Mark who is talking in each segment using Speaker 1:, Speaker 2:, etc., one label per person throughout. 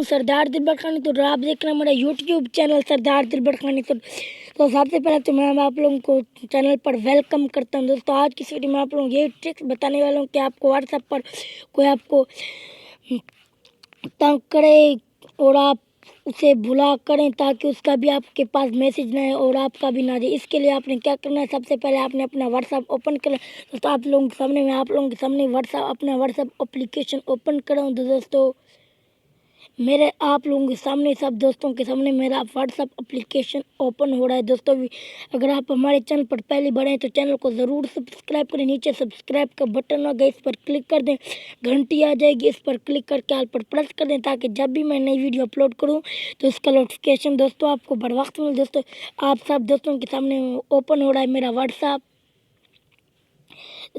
Speaker 1: सरदार दिलबर खानी तो आप देख रहे हैं हमारा यूट्यूब चैनल सरदार दिलबर खानी तो सबसे पहले तो मैं आप लोगों को चैनल पर वेलकम करता हूं। दोस्तों आज की वीडियो में आप लोगों को ये ट्रिक्स बताने वाला हूं कि आपको व्हाट्सएप पर कोई आपको तंग करे और आप उसे बुला करें ताकि उसका भी आपके पास मैसेज ना आए और आपका भी ना जाए। इसके लिए आपने क्या करना है, सबसे पहले आपने अपना व्हाट्सएप ओपन करना है। तो आप लोगों के सामने मैं आप लोगों के सामने अपना व्हाट्सएप एप्लीकेशन ओपन कर रहा हूँ। तो दोस्तों मेरे आप लोगों के सामने सब दोस्तों के सामने मेरा व्हाट्सएप एप्लीकेशन ओपन हो रहा है। दोस्तों अगर आप हमारे चैनल पर पहली बार हैं तो चैनल को ज़रूर सब्सक्राइब करें। नीचे सब्सक्राइब का बटन होगा, इस पर क्लिक कर दें, घंटी आ जाएगी, इस पर क्लिक करके ऑल पर प्रेस कर दें ताकि जब भी मैं नई वीडियो अपलोड करूं तो इसका नोटिफिकेशन दोस्तों आपको बर वक्त मिले। दोस्तों आप सब दोस्तों के सामने ओपन हो रहा है मेरा व्हाट्सएप।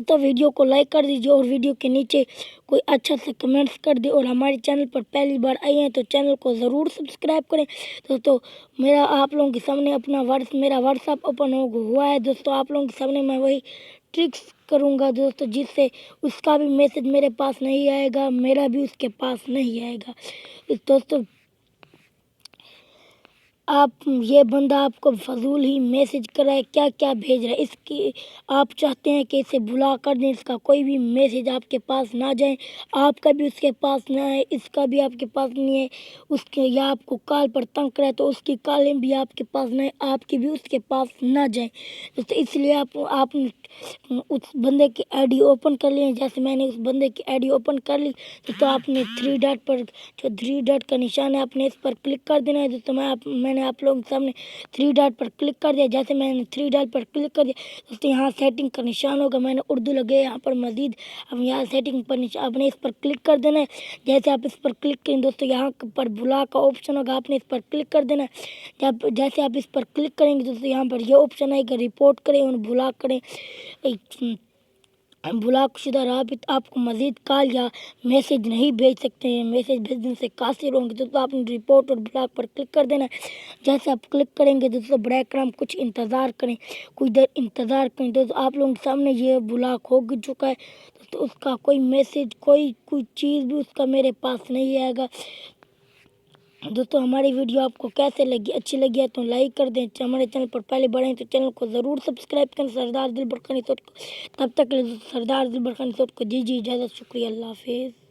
Speaker 1: तो वीडियो को लाइक कर दीजिए और वीडियो के नीचे कोई अच्छा सा कमेंट्स कर दे और हमारे चैनल पर पहली बार आए हैं तो चैनल को ज़रूर सब्सक्राइब करें। दोस्तों मेरा आप लोगों के सामने मेरा व्हाट्सएप ओपन हुआ है। दोस्तों आप लोगों के सामने मैं वही ट्रिक्स करूंगा दोस्तों जिससे उसका भी मैसेज मेरे पास नहीं आएगा, मेरा भी उसके पास नहीं आएगा। दोस्तों आप ये बंदा आपको फजूल ही मैसेज कर रहा है, क्या क्या भेज रहा है। इसकी आप चाहते हैं कि इसे बुला कर दें, इसका कोई भी मैसेज आपके पास ना जाए, आपका भी उसके पास ना आए, इसका भी आपके पास नहीं है। उसके या आपको कॉल पर तंग करे तो उसकी कॉलें भी आपके पास ना, आपकी भी उसके पास ना जाए। तो इसलिए आप उस बंदे की आईडी ओपन कर लिए। जैसे मैंने उस बंदे की आईडी ओपन कर ली तो आपने थ्री डॉट का निशान है, आपने इस पर क्लिक कर देना है। तो मैंने आप लोगों के सामने थ्री डॉट पर क्लिक कर दिया। जैसे मैंने थ्री डॉट पर क्लिक कर दिया दोस्तों यहाँ सेटिंग का निशान होगा, मैंने उर्दू लगे यहाँ पर मजीद। अब यहाँ सेटिंग पर निशान आपने इस पर क्लिक कर देना है। जैसे आप इस पर क्लिक करें दोस्तों यहाँ पर बुला का ऑप्शन होगा, आपने इस पर क्लिक कर देना है। जैसे आप इस पर क्लिक करेंगे दोस्तों यहाँ पर यह ऑप्शन आएगा रिपोर्ट करें और बुला करें। ब्लॉकशुदा राबित आपको मज़ीद कॉल या मैसेज नहीं भेज सकते हैं, मैसेज भेजने से कासिर होंगे। तो आपने रिपोर्ट और ब्लॉक पर क्लिक कर देना है। जैसे आप क्लिक करेंगे दोस्तों ब्रेक रैम कुछ इंतज़ार करें, कुछ देर इंतज़ार करें। दोस्तों आप लोगों के सामने ये ब्लॉक हो चुका है। तो उसका कोई मैसेज कोई चीज़ भी उसका मेरे पास नहीं आएगा। दोस्तों हमारी वीडियो आपको कैसे लगी, अच्छी लगी है तो लाइक कर दें। हमारे चैनल पर पहले बढ़े हैं तो चैनल को ज़रूर सब्सक्राइब करें। सरदार दिलबर खानी को तब तक सरदार दिलबर खानी को दीजिए इजाज़त। शुक्रिया, अल्लाह हाफिज़।